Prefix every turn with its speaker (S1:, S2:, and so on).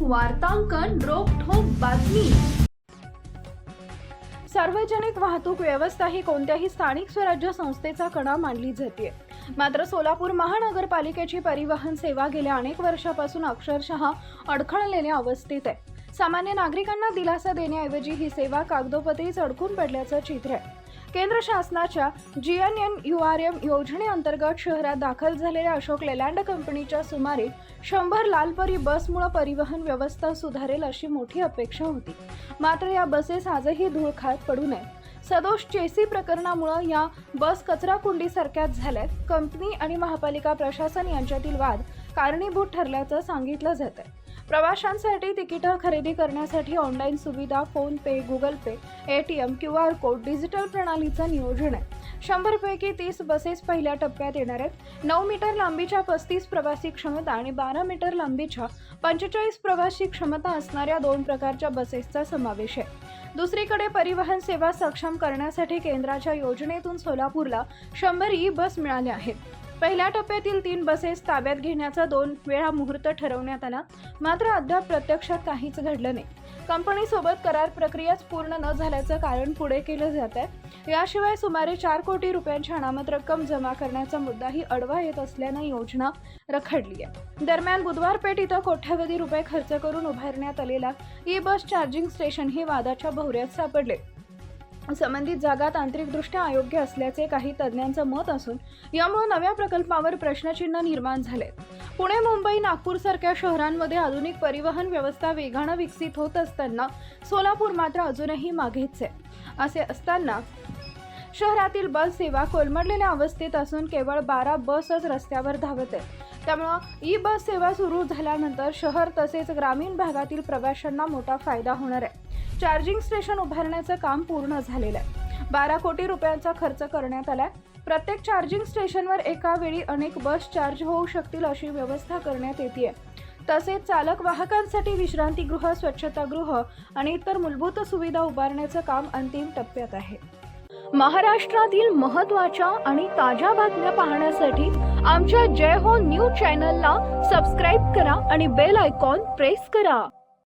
S1: वार्तांकन रोखठोक बातमी। सार्वजनिक वाहतूक व्यवस्था ही कोणत्याही स्थानिक स्वराज्य संस्थेचा कणा मानली जाते। मात्र सोलापूर महानगरपालिकेची परिवहन सेवा गेल्या अनेक वर्षापासून अक्षरशः अडखळलेल्या अवस्थेत आहे। सामान्य नागरिकांना दिलासा देण्याऐवजी ही सेवा कागदोपत्रीच अडकून पडल्याचं चित्र आहे। केंद्र शासनाच्या GNNURM योजनेअंतर्गत शहरात दाखल झालेल्या अशोक लेलँड कंपनीच्या सुमारे 100 लालपरी बसमुळे परिवहन व्यवस्था सुधारेल अशी मोठी अपेक्षा होती। मात्र या बसेस आजही धूळ खात पडू नये। सदोष चेसी प्रकरणामुळे या बस कचरा कुंडीसारख्याच झाल्यात। कंपनी आणि महापालिका प्रशासन यांच्यातील वाद कारणीभूत ठरल्याचं सांगितलं जातं। प्रवाशांसाठी तिकीट खरेदी करण्यासाठी ऑनलाईन सुविधा, फोन पे, गुगल पे, ATM, QR कोड, डिजिटल प्रणालीचं नियोजन आहे। 100 पैकी 30 बसेस पहिल्या टप्प्यात येणार आहेत। 9 मीटर लांबीच्या 35 प्रवासी क्षमता आणि 12 मीटर लांबीच्या 45 प्रवासी क्षमता असणाऱ्या 2 प्रकारच्या बसेसचा समावेश आहे। दुसरीकडे परिवहन सेवा सक्षम करण्यासाठी केंद्राच्या योजनेतून सोलापूरला 100 ई-बस मिळाल्या आहेत। पहिल्या टप्प्यातील 3 बसेस ताब्यात घेण्याचा 2 वेळा मुहूर्त ठरवण्यात आला, मात्र अद्याप प्रत्यक्षात काहीच घडलं नाही। कंपनीसोबत करार प्रक्रियाच पूर्ण न झाल्याचं कारण पुढे केलं जात आहे। याशिवाय सुमारे 4 कोटी रुपयांची अनामत रक्कम जमा करण्याचा मुद्दाही अडवा येत असल्यानं योजना रखडली आहे। दरम्यान बुधवार पेठ इथं कोट्यवधी रुपये खर्च करून उभारण्यात आलेला ई-बस चार्जिंग स्टेशन ही वादाच्या भोवऱ्यात सापडले। संबंधित जागा तांत्रिकदृष्ट्या अयोग्य असल्याचे काही तज्ज्ञांचं मत असून यामुळे नव्या प्रकल्पावर प्रश्नचिन्ह निर्माण झाले। पुणे, मुंबई, नागपूर सारख्या शहरांमध्ये आधुनिक परिवहन व्यवस्था वेगानं विकसित होत असताना सोलापूर मात्र अजूनही मागेच आहे। असे असताना शहरातील बस सेवा कोलमडलेल्या अवस्थेत असून केवळ 12 बसच रस्त्यावर धावत आहेत। त्यामुळे ई-बस सेवा सुरू झाल्यानंतर शहर तसेच ग्रामीण भागातील प्रवाशांना मोठा फायदा होणार आहे। चार्जिंग स्टेशन उभारण्याचं काम पूर्ण झालेलं आहे। 12 कोटी रुपयांचा खर्च करण्यात आलाय। प्रत्येक चार्जिंग स्टेशनवर एका वेळी अनेक बस चार्ज होऊ शकतील अशी व्यवस्था करण्यात येते। तसेच चालक वाहकांसाठी विश्रांतीगृह, स्वच्छतागृह आणि इतर मूलभूत सुविधा उभारण्याचं काम अंतिम टप्प्यात आहे। महाराष्ट्रातील महत्त्वाच्या आणि ताज्या बातम्या पाहण्यासाठी आमच्या जय हो न्यूज चॅनलला सबस्क्राईब करा आणि बेल आयकॉन प्रेस करा।